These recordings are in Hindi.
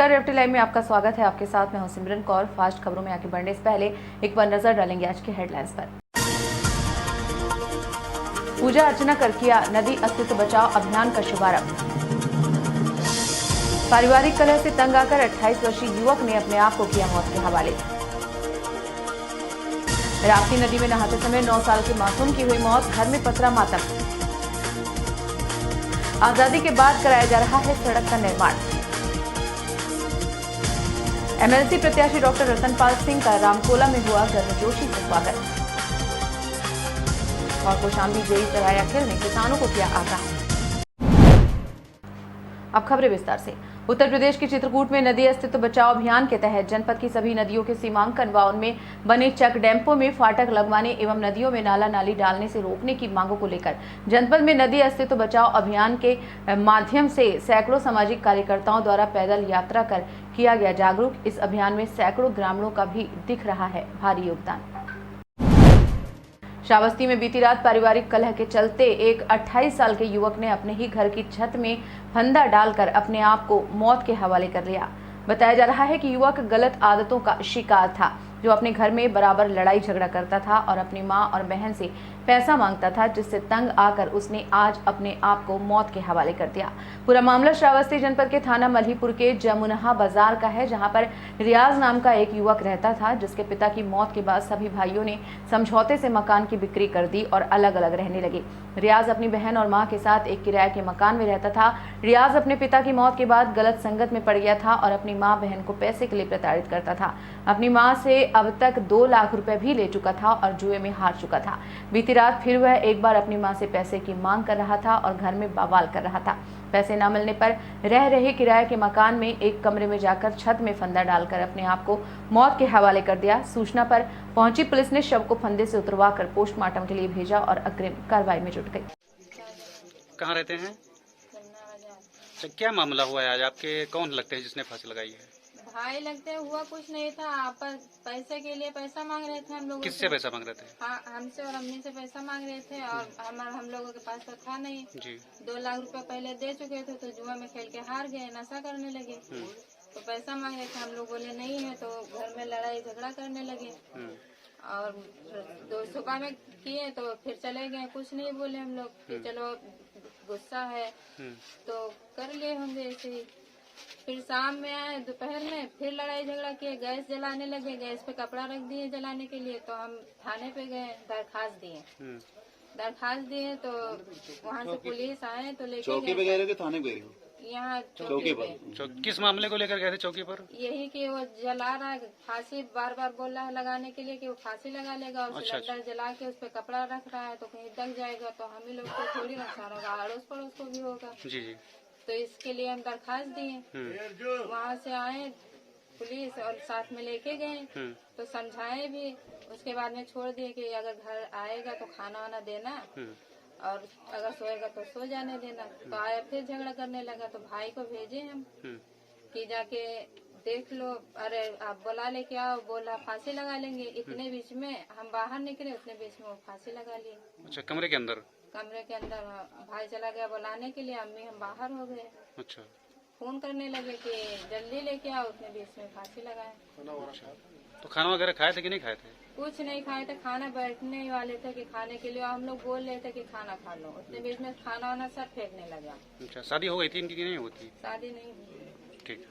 नमस्कार, रेवटी लाइव में आपका स्वागत है। आपके साथ मैं हूं सिमरन कौर। फास्ट खबरों में आगे बढ़ने से पहले एक बार नजर डालेंगे आज के हेडलाइंस पर। पूजा अर्चना कर किया नदी अस्तित्व बचाओ अभियान का शुभारंभ। पारिवारिक कलह से तंग आकर 28 वर्षीय युवक ने अपने आप को किया मौत के हवाले। राप्ती नदी में नहाते समय 9 साल के मासूम की हुई मौत, घर में पसरा मातम। आजादी के बाद कराया जा रहा है सड़क का निर्माण। एमएलसी प्रत्याशी डॉक्टर रतनपाल सिंह का रामकोला में हुआ गर्मजोशी से स्वागत। और कौशाम्बी जेई चराया खेल ने किसानों को किया आगाह। अब खबरें विस्तार से। उत्तर प्रदेश के चित्रकूट में नदी अस्तित्व बचाओ अभियान के तहत जनपद की सभी नदियों के सीमांकन व उनमें बने चेक डैम्पों में फाटक लगवाने एवं नदियों में नाला नाली डालने से रोकने की मांगों को लेकर जनपद में नदी अस्तित्व बचाओ अभियान के माध्यम से सैकड़ों सामाजिक कार्यकर्ताओं द्वारा पैदल यात्रा कर किया गया जागरूक। इस अभियान में सैकड़ों ग्रामीणों का भी दिख रहा है भारी योगदान। श्रावस्ती में बीती रात पारिवारिक कलह के चलते एक 28 साल के युवक ने अपने ही घर की छत में फंदा डालकर अपने आप को मौत के हवाले कर लिया। बताया जा रहा है कि युवक गलत आदतों का शिकार था, जो अपने घर में बराबर लड़ाई झगड़ा करता था और अपनी मां और बहन से पैसा मांगता था, जिससे तंग आकर उसने आज अपने आप को मौत के हवाले कर दिया। पूरा मामला श्रावस्ती जनपद के थाना मल्हीपुर के जमुनहा बाजार का है, जहां पर रियाज नाम का एक युवक रहता था, जिसके पिता की मौत के बाद सभी भाइयों ने समझौते से मकान की बिक्री कर दी और अलग अलग रहने लगे। रियाज अपनी बहन और मां के साथ एक किराए के मकान में रहता था। रियाज अपने पिता की मौत के बाद गलत संगत में पड़ गया था और अपनी मां बहन को पैसे के लिए प्रताड़ित करता था। अपनी मां से अब तक 2 लाख रुपए भी ले चुका था और जुए में हार चुका था। बीती रात फिर वह एक बार अपनी मां से पैसे की मांग कर रहा था और घर में बवाल कर रहा था। पैसे न मिलने पर रह रहे किराए के मकान में एक कमरे में जाकर छत में फंदा डालकर अपने आप को मौत के हवाले कर दिया। सूचना पर पहुंची पुलिस ने शव को फंदे से उतरवाकर पोस्टमार्टम के लिए भेजा और अग्रिम कार्रवाई में जुट गई। कहाँ रहते हैं? क्या मामला हुआ है आज? आपके कौन लगते हैं जिसने फांसी लगाई है? भाई लगते हैं। हुआ कुछ नहीं था, आपस पैसे के लिए पैसा मांग रहे थे हम लोग। किससे पैसा मांग रहे थे? हाँ, हमसे और अम्मी से पैसा मांग रहे थे और हम लोगों के पास तो था नहीं जी। 2 लाख रुपए पहले दे चुके थे, तो जुआ में खेल के हार गए, नशा करने लगे। तो पैसा मांग रहे थे, हम लोग बोले नहीं है, तो घर में लड़ाई झगड़ा करने लगे और 2 सुबह में किए तो फिर चले गए। कुछ नहीं बोले हम लोग कि चलो गुस्सा है तो कर लिए होंगे ऐसे ही। फिर शाम में आए, दोपहर में फिर लड़ाई झगड़ा किए, गैस जलाने लगे, गैस पे कपड़ा रख दिए जलाने के लिए। तो हम थाने पे गए, दरखास्त दिए तो वहाँ से पुलिस आए तो लेके चौकी पे गए थे, थाने गए यहाँ चौकी पे। किस मामले को लेकर गए थे चौकी पर? यही कि वो जला रहा है, फांसी बार बार बोल रहा है लगाने के लिए कि वो फांसी लगा लेगा और सिलेंडर जला के उस पर कपड़ा रख रहा है, तो कहीं दग जाएगा तो हम ही लोग को थोड़ी नुकसान होगा, अड़ोस पड़ोस को भी होगा। जी। तो इसके लिए हम दरखास्त दिए। वहाँ से आए पुलिस और साथ में लेके गए तो समझाए भी। उसके बाद में छोड़ दिए कि अगर घर आएगा तो खाना वाना देना और अगर सोएगा तो सो जाने देना। तो आया फिर झगड़ा करने लगा, तो भाई को भेजे हम कि जाके देख लो, अरे आप बुला लेके आओ, बोला फांसी लगा लेंगे। इतने बीच में हम बाहर निकले, उतने बीच में वो फांसी लगा लिए। अच्छा, कमरे के अंदर भाई चला गया बुलाने के लिए, अम्मी हम बाहर हो गए। अच्छा, फोन करने लगे कि जल्दी लेके आओ, उतने बीच में फांसी लगाए। तो खाना वगैरह खाए थे कि नहीं खाए थे? कुछ नहीं खाए थे, खाना बैठने ही वाले थे कि खाने के लिए हम लोग बोल रहे थे कि खाना खा लो, उतने बीच में खाना वाना सब फेंकने लगा। अच्छा, शादी हो गई थी इनकी कि नहीं होती? शादी नहीं हुई। ठीक।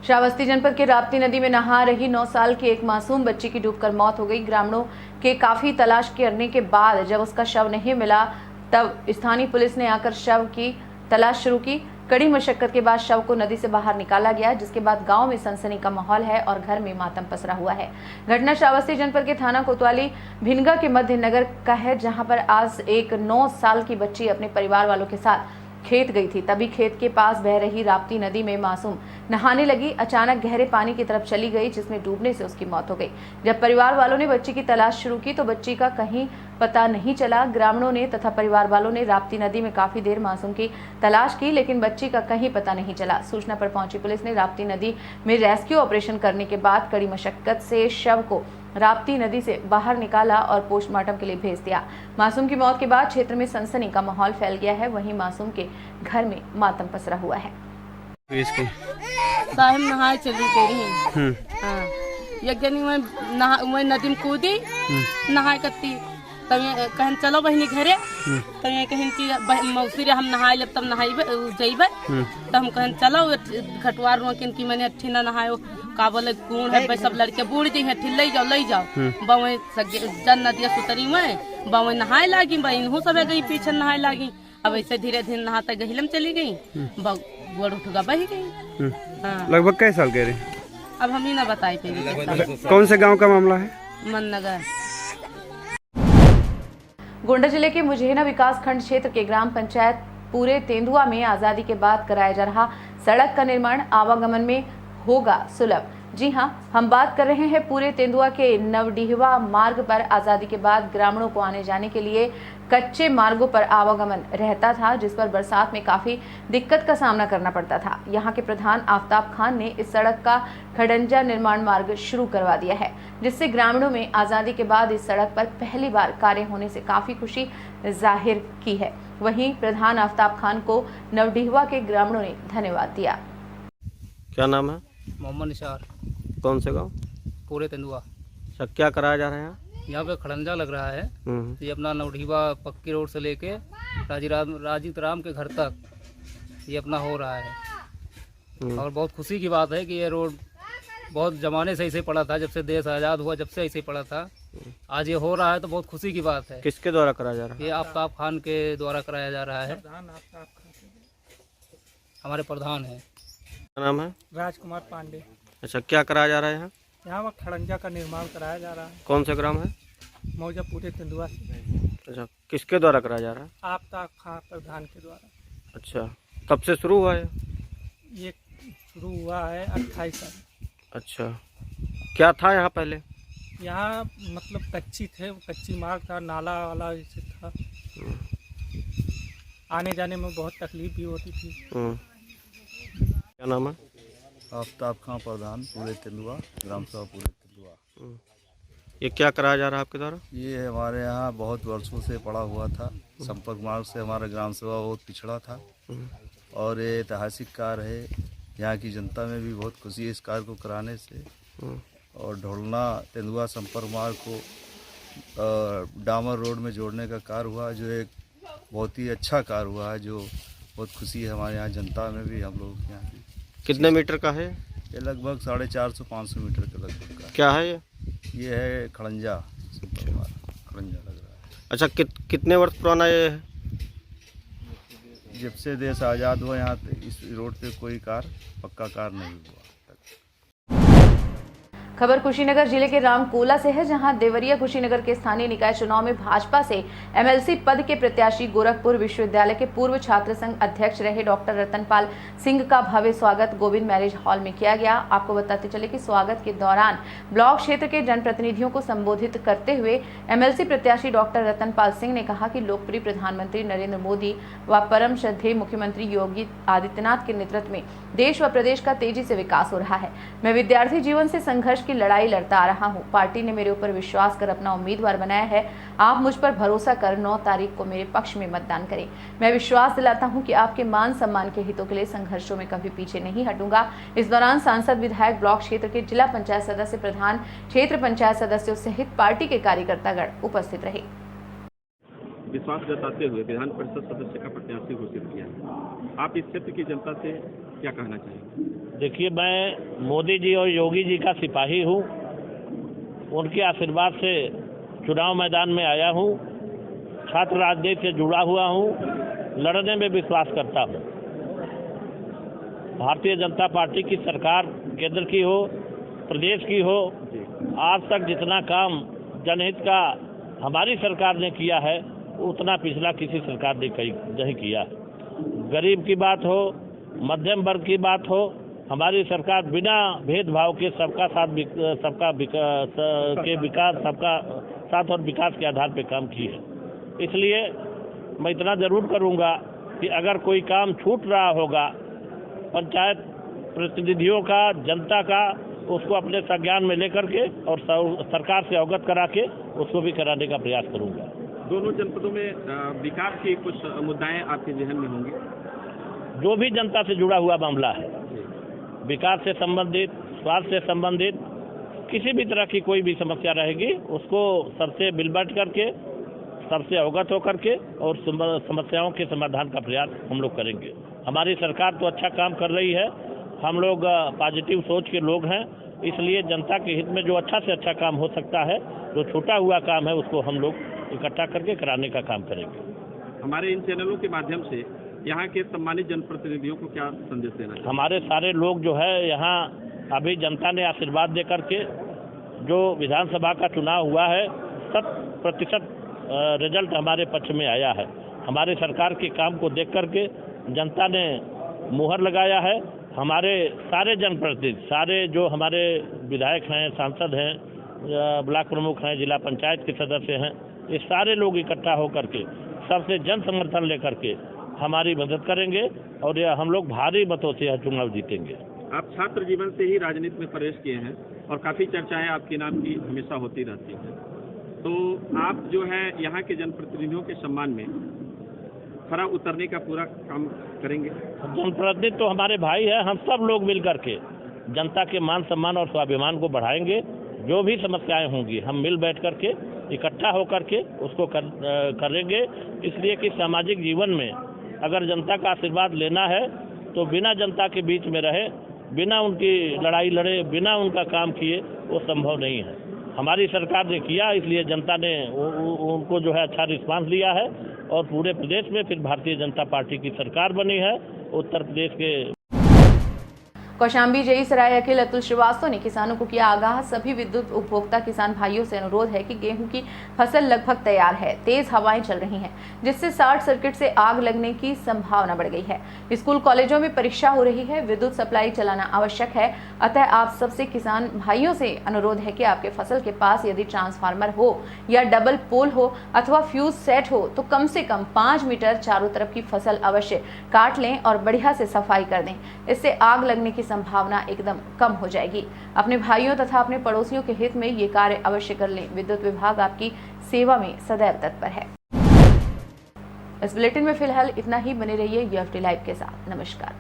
श्रावस्ती जनपद के राप्ती नदी में नहा रही 9 साल की एक मासूम बच्ची की डूबकर मौत हो गई। ग्रामीणों के काफी तलाश करने के बाद जब उसका शव नहीं मिला, तब स्थानीय पुलिस ने आकर शव की तलाश शुरू की। कड़ी मशक्कत के बाद शव को नदी से बाहर निकाला गया, जिसके बाद गांव में सनसनी का माहौल है और घर में मातम पसरा हुआ है। घटना श्रावस्ती जनपद के थाना कोतवाली भिनगा के मध्य नगर का है, जहां पर आज एक 9 साल की बच्ची अपने परिवार वालों के साथ खेत गई थी। तभी खेत के पास बह रही राप्ती नदी में मासूम नहाने लगी। अचानक गहरे पानी की तरफ चली गई, जिसमें डूबने से उसकी मौत हो गई। जब परिवार वालों ने बच्ची की तलाश शुरू की तो बच्ची का कहीं पता नहीं चला। ग्रामीणों ने तथा परिवार वालों ने राप्ती नदी में काफी देर मासूम की तलाश की, लेकिन बच्ची का कहीं पता नहीं चला। सूचना पर पहुंची पुलिस ने राप्ती नदी में रेस्क्यू ऑपरेशन करने के बाद कड़ी मशक्कत से शव को राप्ती नदी से बाहर निकाला और पोस्टमार्टम के लिए भेज दिया। मासूम की मौत के बाद क्षेत्र में सनसनी का माहौल फैल गया है, वहीं मासूम के घर में मातम पसरा हुआ है। इसकी साहब नहाए चली गई हाँ एक जनी मैं नदी में कूदी नहाए करती तब कहन चलो बहनी घरे तब कहन की मौसी रे हम नहाए ले तब नहाइबे जइबे तब हम कहन चलो घटवार रोकिन की मैंने अट्ठी ना नहायो का बोले कौन है सब लड़के बूढ़ जी है ले जाओ बावे जन नदिया सुतरी में बावे नहाए लागी बहन सब गई पीछे नहाए लागी। अब ऐसे धीरे धीरे नहाते गहिलम चली गई गोड़ उठगा बही गई। हाँ। लगभग कई साल कह रहे? अब हम ही ना बताए पे। कौन से गांव का मामला है? मननगर। गोंडा जिले के मुझेना विकास खंड क्षेत्र के ग्राम पंचायत पूरे तेंदुआ में आजादी के बाद कराया जा रहा सड़क का निर्माण आवागमन में होगा सुलभ। जी हां, हम बात कर रहे हैं पूरे तेंदुआ के नवडीहवा मार्ग पर आजादी के बाद ग्रामीणों को आने जाने के लिए कच्चे मार्गों पर आवागमन रहता था, जिस पर बरसात में काफी दिक्कत का सामना करना पड़ता था। यहां के प्रधान आफ्ताब खान ने इस सड़क का खडंजा निर्माण मार्ग शुरू करवा दिया है, जिससे ग्रामीणों में आजादी के बाद इस सड़क पर पहली बार कार्य होने से काफी खुशी जाहिर की है। वहीं प्रधान आफ्ताब खान को नवडीहवा के ग्रामीणों ने धन्यवाद दिया। क्या नाम है? मोहम्मद निशार। कौन से गांव? पूरे तेंदुआ। अच्छा, क्या कराया जा रहा है यहाँ पे खड़ंजा लग रहा है। ये अपना नवडीहवा पक्की रोड से लेके राजीत राम के घर तक ये अपना हो रहा है। और बहुत खुशी की बात है कि ये रोड बहुत जमाने से ऐसे पड़ा था, जब से देश आज़ाद हुआ जब से ऐसे पड़ा था। आज ये हो रहा है तो बहुत खुशी की बात है। किसके द्वारा कराया जा रहा है? ये आफ्ताब खान के द्वारा कराया जा रहा है। हमारे प्रधान है। क्या नाम है? राजकुमार पांडे। अच्छा, क्या कराया जा रहा है यहाँ? यहाँ खड़ंजा का निर्माण कराया जा रहा है। कौन सा ग्राम है? मौजा पूरे तेंदुआ से। अच्छा, किसके द्वारा कराया जा रहा है? आफ्ताब खान प्रधान के द्वारा। अच्छा, कब से शुरू हुआ है? ये शुरू हुआ है 28 साल। अच्छा, क्या था यहाँ पहले? यहाँ मतलब कच्ची थे, कच्ची मार्ग था, नाला वाला जैसे था। आने जाने में बहुत तकलीफ भी होती थी। क्या नाम है? आफ्ताब खान प्रधान पूरे तेंदुआ, ग्राम सभा पूरे तेंदुआ। ये क्या कराया जा रहा है आपके द्वारा? ये हमारे यहाँ बहुत वर्षों से पड़ा हुआ था। संपर्क मार्ग से हमारा ग्राम सभा बहुत पिछड़ा था और ये ऐतिहासिक कार्य है। यहाँ की जनता में भी बहुत खुशी है इस कार्य को कराने से। और ढोलना तेंदुआ संपर्क मार्ग को डामर रोड में जोड़ने का कार्य हुआ, जो एक बहुत ही अच्छा कार्य हुआ है, जो बहुत खुशी है हमारे यहाँ जनता में भी, हम लोग के यहाँ भी। कितने मीटर का है? ये लगभग 450-500 मीटर के लगभग का। क्या है ये है खड़ंजा खड़ंजा लग रहा है। अच्छा, कितने वर्ष पुराना ये है? जब से देश आज़ाद हुआ यहाँ इस रोड पे कोई पक्का कार नहीं हुआ। खबर कुशीनगर जिले के रामकोला से है, जहां देवरिया कुशीनगर के स्थानीय निकाय चुनाव में भाजपा से एमएलसी पद के प्रत्याशी गोरखपुर विश्वविद्यालय के पूर्व छात्र संघ अध्यक्ष रहे डॉक्टर रतनपाल सिंह का भव्य स्वागत गोविंद मैरिज हॉल में किया गया। आपको बताते चले कि स्वागत के दौरान ब्लॉक क्षेत्र के जनप्रतिनिधियों को संबोधित करते हुए एमएलसी प्रत्याशी डॉक्टर रतनपाल सिंह ने कहा कि लोकप्रिय प्रधानमंत्री नरेंद्र मोदी व परम श्रद्धेय मुख्यमंत्री योगी आदित्यनाथ के नेतृत्व में देश व प्रदेश का तेजी से विकास हो रहा है। मैं विद्यार्थी जीवन से संघर्ष की लड़ाई लड़ता आ रहा हूं। पार्टी ने मेरे ऊपर विश्वास कर अपना उम्मीदवार बनाया है। आप मुझ पर भरोसा कर 9 तारीख को मेरे पक्ष में मतदान करें। मैं विश्वास दिलाता हूं कि आपके मान सम्मान के हितों के लिए संघर्षों में कभी पीछे नहीं हटूंगा। इस दौरान सांसद, विधायक, ब्लॉक क्षेत्र के जिला पंचायत सदस्य, प्रधान, क्षेत्र पंचायत सदस्यों सहित पार्टी के कार्यकर्तागण उपस्थित रहे। विश्वास जताते हुए विधान परिषद सदस्य का प्रत्याशी घोषित किया। आप इस क्षेत्र की जनता से क्या कहना चाहेंगे? देखिए, मैं मोदी जी और योगी जी का सिपाही हूँ। उनके आशीर्वाद से चुनाव मैदान में आया हूँ। छात्र राजनीति से जुड़ा हुआ हूँ। लड़ने में विश्वास करता हूँ। भारतीय जनता पार्टी की सरकार केंद्र की हो, प्रदेश की हो, आज तक जितना काम जनहित का हमारी सरकार ने किया है उतना पिछला किसी सरकार ने नहीं किया। गरीब की बात हो, मध्यम वर्ग की बात हो, हमारी सरकार बिना भेदभाव के सबका साथ और विकास के आधार पर काम की है। इसलिए मैं इतना जरूर करूंगा कि अगर कोई काम छूट रहा होगा पंचायत प्रतिनिधियों का, जनता का, उसको अपने संज्ञान में लेकर के और सरकार से अवगत करा के उसको भी कराने का प्रयास करूंगा। दोनों जनपदों में विकास के कुछ मुद्दाएं आपके जहन में होंगे? जो भी जनता से जुड़ा हुआ मामला है विकास से संबंधित, स्वास्थ्य से संबंधित किसी भी तरह की कोई भी समस्या रहेगी उसको सबसे मिल बांट करके, सबसे अवगत होकर के और समस्याओं के समाधान का प्रयास हम लोग करेंगे। हमारी सरकार तो अच्छा काम कर रही है, हम लोग पॉजिटिव सोच के लोग हैं, इसलिए जनता के हित में जो अच्छा से अच्छा काम हो सकता है, जो छूटा हुआ काम है उसको हम लोग इकट्ठा करके कराने का काम करेंगे। हमारे इन चैनलों के माध्यम से यहाँ के सम्मानित जनप्रतिनिधियों को क्या संदेश देना चाहिए? हमारे सारे लोग जो है यहाँ अभी जनता ने आशीर्वाद दे करके जो विधानसभा का चुनाव हुआ है 100% रिजल्ट हमारे पक्ष में आया है। हमारे सरकार के काम को देख करके जनता ने मुहर लगाया है। हमारे सारे जनप्रतिनिधि, सारे जो हमारे विधायक हैं, सांसद हैं, ब्लॉक प्रमुख हैं, जिला पंचायत के सदस्य हैं, ये सारे लोग इकट्ठा होकर के सबसे जन समर्थन लेकर के हमारी मदद करेंगे और यह हम लोग भारी मतों से यह चुनाव जीतेंगे। आप छात्र जीवन से ही राजनीति में प्रवेश किए हैं और काफ़ी चर्चाएं आपके नाम की हमेशा होती रहती हैं, तो आप जो है यहाँ के जनप्रतिनिधियों के सम्मान में खरा उतरने का पूरा काम करेंगे? जनप्रतिनिधि तो हमारे भाई है, हम सब लोग मिल करके जनता के मान सम्मान और स्वाभिमान को बढ़ाएंगे। जो भी समस्याएं होंगी हम मिल बैठ करके इकट्ठा होकर के उसको करेंगे, इसलिए कि सामाजिक जीवन में अगर जनता का आशीर्वाद लेना है तो बिना जनता के बीच में रहे, बिना उनकी लड़ाई लड़े, बिना उनका काम किए वो संभव नहीं है। हमारी सरकार ने किया, इसलिए जनता ने उनको जो है अच्छा रिस्पांस दिया है और पूरे प्रदेश में फिर भारतीय जनता पार्टी की सरकार बनी है। उत्तर प्रदेश के कौशाम्बी जेई सराय अखिल अतुल श्रीवास्तव ने किसानों को किया आगाह। सभी विद्युत उपभोक्ता किसान भाइयों से अनुरोध है कि गेहूं की फसल लगभग तैयार है, तेज हवाएं चल रही हैं जिससे शॉर्ट सर्किट से आग लगने की संभावना बढ़ गई है। स्कूल कॉलेजों में परीक्षा हो रही है, विद्युत सप्लाई चलाना आवश्यक है। अतः आप सबसे किसान भाइयों से अनुरोध है कि आपके फसल के पास यदि ट्रांसफार्मर हो या डबल पोल हो अथवा फ्यूज सेट हो तो कम से कम 5 मीटर चारों तरफ की फसल अवश्य काट लें और बढ़िया से सफाई कर दें। इससे आग लगने की संभावना एकदम कम हो जाएगी। अपने भाइयों तथा अपने पड़ोसियों के हित में ये कार्य अवश्य कर लें। विद्युत विभाग आपकी सेवा में सदैव तत्पर है। इस बुलेटिन में फिलहाल इतना ही। बने रहिए UFT लाइव के साथ। नमस्कार।